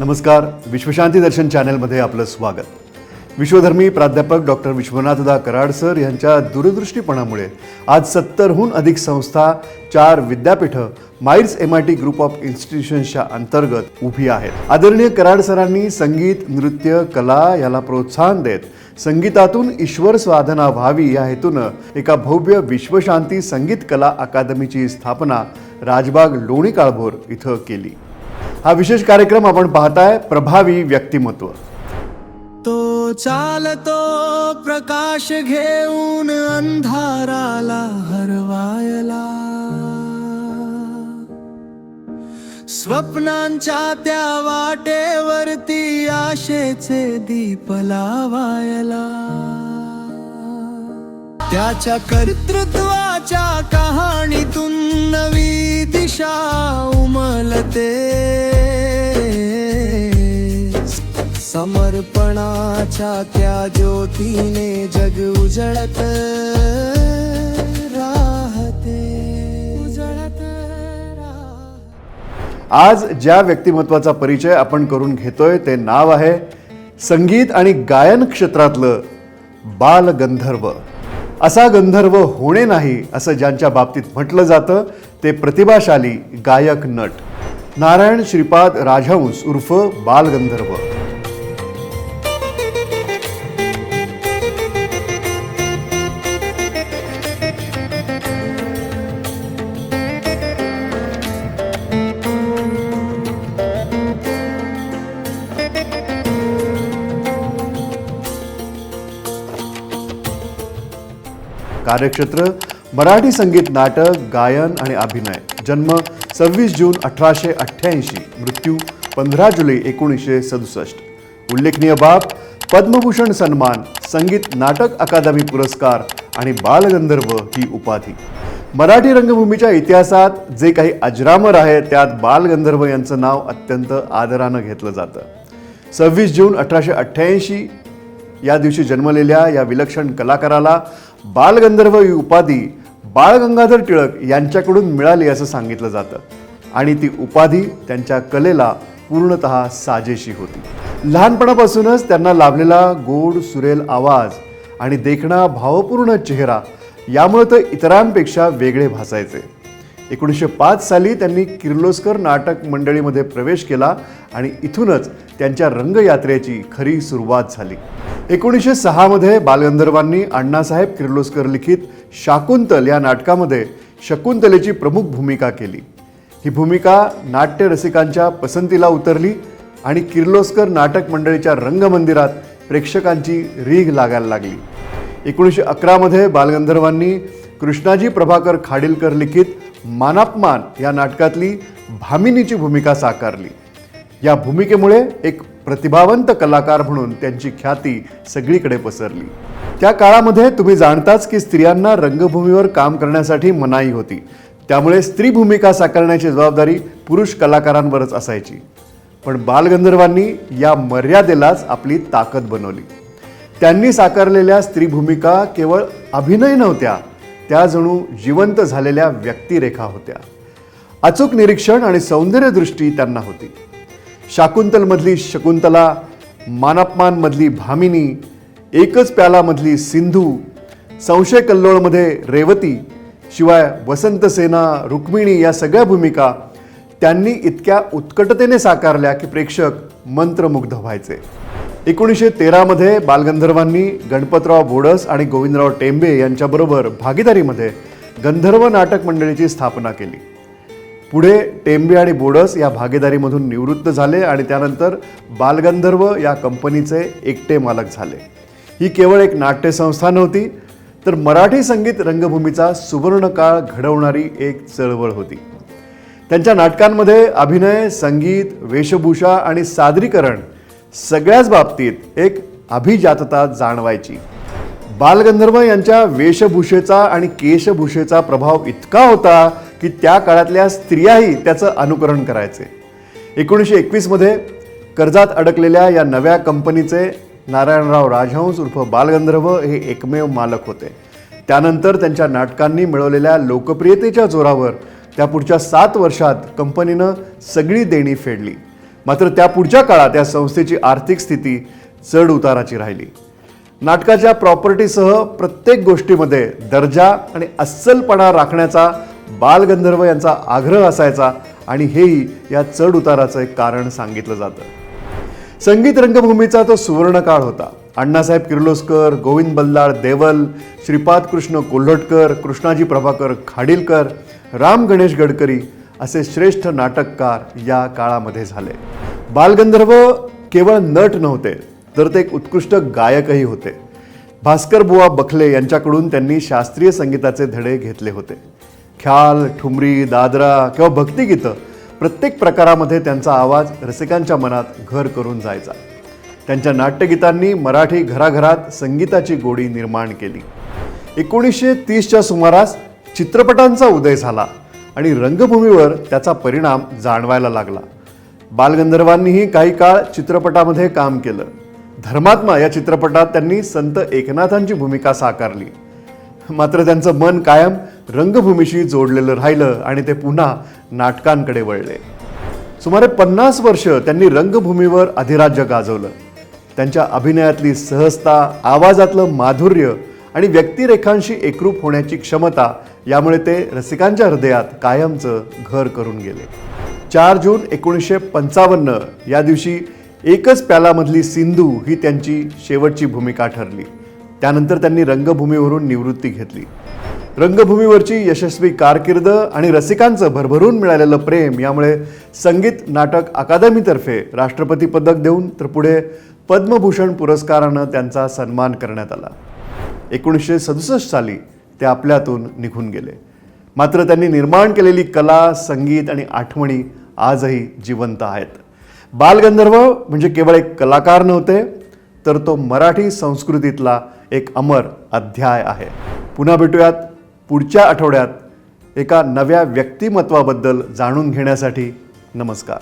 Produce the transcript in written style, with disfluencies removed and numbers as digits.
नमस्कार. विश्वशांती दर्शन चॅनलमध्ये आपलं स्वागत. विश्वधर्मी प्राध्यापक डॉक्टर विश्वनाथदा कराड सर यांच्या दूरदृष्टीपणामुळे आज 70हून अधिक संस्था, 4 विद्यापीठं माइल्स MIT ग्रुप ऑफ इन्स्टिट्यूशन्सच्या अंतर्गत उभी आहेत. आदरणीय कराड सरांनी संगीत, नृत्य, कला याला प्रोत्साहन देत संगीतातून ईश्वर साधना व्हावी या हेतूनं एका भव्य विश्वशांती संगीत कला अकादमीची स्थापना राजबाग लोणी काळभोर इथं केली. हा विशेष कार्यक्रम आपण पाहताय. प्रभावी व्यक्तिमत्व. तो चालतो प्रकाश घेऊन अंधाराला हरवायला, स्वप्नांच्या त्या वाटेवरती आशेचे दीप लावायला. त्याच्या कर्तृत्वाच्या कहाणीतून नवी दिशा उमलते. समर्पणाच्या त्या ज्योतीने जग उजळत राहते. आज ज्या व्यक्तिमत्वाचा परिचय आपण करून घेतोय ते नाव आहे संगीत आणि गायन क्षेत्रातलं बालगंधर्व. असा गंधर्व होणे नाही असं ज्यांच्या बाबतीत म्हटलं जातं ते प्रतिभाशाली गायक नट नारायण श्रीपाद राजहंस उर्फ बालगंधर्व. कार्यक्षेत्र मराठी संगीत, नाटक, गायन आणि अभिनय. जन्म 26 जून 1888, मृत्यू 15 जुलै 1967. उल्लेखनीय बाब पद्मभूषण सन्मान, संगीत नाटक अकादमी पुरस्कार आणि बालगंधर्व ही उपाधी. मराठी रंगभूमीच्या इतिहासात जे काही अजरामर आहे त्यात बालगंधर्व यांचं नाव अत्यंत आदरानं घेतलं जातं. 26 जून 1888 या दिवशी जन्मलेल्या या विलक्षण कलाकाराला बालगंधर्व ही उपाधी बाळ गंगाधर टिळक यांच्याकडून मिळाली असं सांगितलं जातं आणि ती उपाधी त्यांच्या कलेला पूर्णतः साजेशी होती. लहानपणापासूनच त्यांना लाभलेला गोड सुरेल आवाज आणि देखणा भावपूर्ण चेहरा यामुळे ते इतरांपेक्षा वेगळे भासायचे. 1905 साली त्यांनी किर्लोस्कर नाटक मंडळीमध्ये प्रवेश केला आणि इथूनच त्यांच्या रंगयात्रेची खरी सुरुवात झाली. 1906 मध्ये बालगंधर्वांनी अण्णासाहेब किर्लोस्कर लिखित शाकुंतल या नाटकामध्ये शकुंतलेची प्रमुख भूमिका केली. ही भूमिका नाट्य रसिकांच्या पसंतीला उतरली आणि किर्लोस्कर नाटक मंडळीच्या रंगमंदिरात प्रेक्षकांची रीघ लागायला लागली. 1911 मध्ये बालगंधर्वांनी कृष्णाजी प्रभाकर खाडीलकर लिखित मानापमान या नाटकातली भामिनीची भूमिका साकारली. या भूमिकेमुळे एक प्रतिभावंत कलाकार म्हणून त्यांची ख्याती सगळीकडे पसरली. त्या काळामध्ये तुम्ही जाणताच की स्त्रियांना रंगभूमीवर काम करण्यासाठी मनाई होती. त्यामुळे स्त्री भूमिका साकारण्याची जबाबदारी पुरुष कलाकारांवरच असायची. पण बालगंधर्वांनी या मर्यादेलाच आपली ताकद बनवली. त्यांनी साकारलेल्या स्त्री भूमिका केवळ अभिनय नव्हत्या, त्या जणू जिवंत झालेल्या व्यक्तिरेखा होत्या. अचूक निरीक्षण आणि सौंदर्यदृष्टी त्यांना होती. शाकुंतलमधली शकुंतला, मानापमानमधली भामिनी, एकच प्यालामधली सिंधू, संशय कल्लोळमध्ये रेवती, शिवाय वसंतसेना, रुक्मिणी या सगळ्या भूमिका त्यांनी इतक्या उत्कटतेने साकारल्या की प्रेक्षक मंत्रमुग्ध व्हायचे. 1913 मध्ये बालगंधर्वांनी गणपतराव बोडस आणि गोविंदराव टेंबे यांच्याबरोबर भागीदारीमध्ये गंधर्व नाटक मंडळीची स्थापना केली. पुढे टेंबे आणि बोडस या भागीदारीमधून निवृत्त झाले आणि त्यानंतर बालगंधर्व या कंपनीचे एकटे मालक झाले. ही केवळ एक नाट्यसंस्था नव्हती, तर मराठी संगीत रंगभूमीचा सुवर्णकाळ घडवणारी एक चळवळ होती. त्यांच्या नाटकांमध्ये अभिनय, संगीत, वेशभूषा आणि सादरीकरण सगळ्याच बाबतीत एक अभिजातता जाणवायची. बालगंधर्व यांच्या वेशभूषेचा आणि केशभूषेचा प्रभाव इतका होता की त्या काळातल्या स्त्रियाही त्याचं अनुकरण करायचे. 1921 मध्ये कर्जात अडकलेल्या या नव्या कंपनीचे नारायणराव राजहंस उर्फ बालगंधर्व हे एकमेव मालक होते. त्यानंतर त्यांच्या नाटकांनी मिळवलेल्या लोकप्रियतेच्या जोरावर त्या पुढच्या 7 वर्षात कंपनीनं सगळी देणी फेडली. मात्र त्या पुढच्या काळात या संस्थेची आर्थिक स्थिती चढ उताराची राहिली. नाटकाच्या प्रॉपर्टीसह प्रत्येक गोष्टीमध्ये दर्जा आणि अस्सलपणा राखण्याचा बालगंधर्व यांचा आग्रह असायचा आणि हेही या चढ उताराचं एक कारण सांगितलं जातं. संगीत रंगभूमीचा तो सुवर्णकाळ होता. अण्णासाहेब किर्लोस्कर, गोविंद बल्लाळ देवल, श्रीपाद कृष्ण कोल्हटकर, कृष्णाजी प्रभाकर खाडीलकर, राम गणेश गडकरी असे श्रेष्ठ नाटककार या काळामध्ये झाले. बालगंधर्व केवळ नट नव्हते तर ते एक उत्कृष्ट गायकही होते. भास्कर बुवा बखले यांच्याकडून त्यांनी शास्त्रीय संगीताचे धडे घेतले होते. ख्याल, ठुमरी, दादरा किंवा भक्तिगीतं प्रत्येक प्रकारामध्ये त्यांचा आवाज रसिकांच्या मनात घर करून जायचा. त्यांच्या नाट्यगीतांनी मराठी घराघरात संगीताची गोडी निर्माण केली. 1930च्या सुमारास चित्रपटांचा उदय झाला आणि रंगभूमीवर त्याचा परिणाम जाणवायला लागला. बालगंधर्वांनीही काही काळ चित्रपटामध्ये काम केलं. धर्मात्मा या चित्रपटात त्यांनी संत एकनाथांची भूमिका साकारली. मात्र त्यांचं मन कायम रंगभूमीशी जोडलेलं राहिलं आणि ते पुन्हा नाटकांकडे वळले. सुमारे 50 वर्ष त्यांनी रंगभूमीवर अधिराज्य गाजवलं. त्यांच्या अभिनयातली सहजता, आवाजातलं माधुर्य आणि व्यक्तिरेखांशी एकरूप होण्याची क्षमता यामुळे ते रसिकांच्या हृदयात कायमचं घर करून गेले. 4 जून 1955 या दिवशी एकच प्यालामधली सिंधू ही त्यांची शेवटची भूमिका ठरली. त्यानंतर त्यांनी रंगभूमीवरून निवृत्ती घेतली. रंगभूमीवरची यशस्वी कारकीर्द आणि रसिकांचं भरभरून मिळालेलं प्रेम यामुळे संगीत नाटक अकादमीतर्फे राष्ट्रपती पदक देऊन तर पुढे पद्मभूषण पुरस्कारानं त्यांचा सन्मान करण्यात आला. 1967 साली ते आपल्यातून निघून गेले. मात्र त्यांनी निर्माण केलेली कला, संगीत आणि आठवणी आजही जिवंत आहेत. बालगंधर्व म्हणजे केवळ एक कलाकार नव्हते तर तो मराठी संस्कृतीतला एक अमर अध्याय आहे. पुन्हा भेटूयात पुढच्या आठवड्यात एका नव्या व्यक्तिमत्वाबद्दल जाणून घेण्यासाठी. नमस्कार.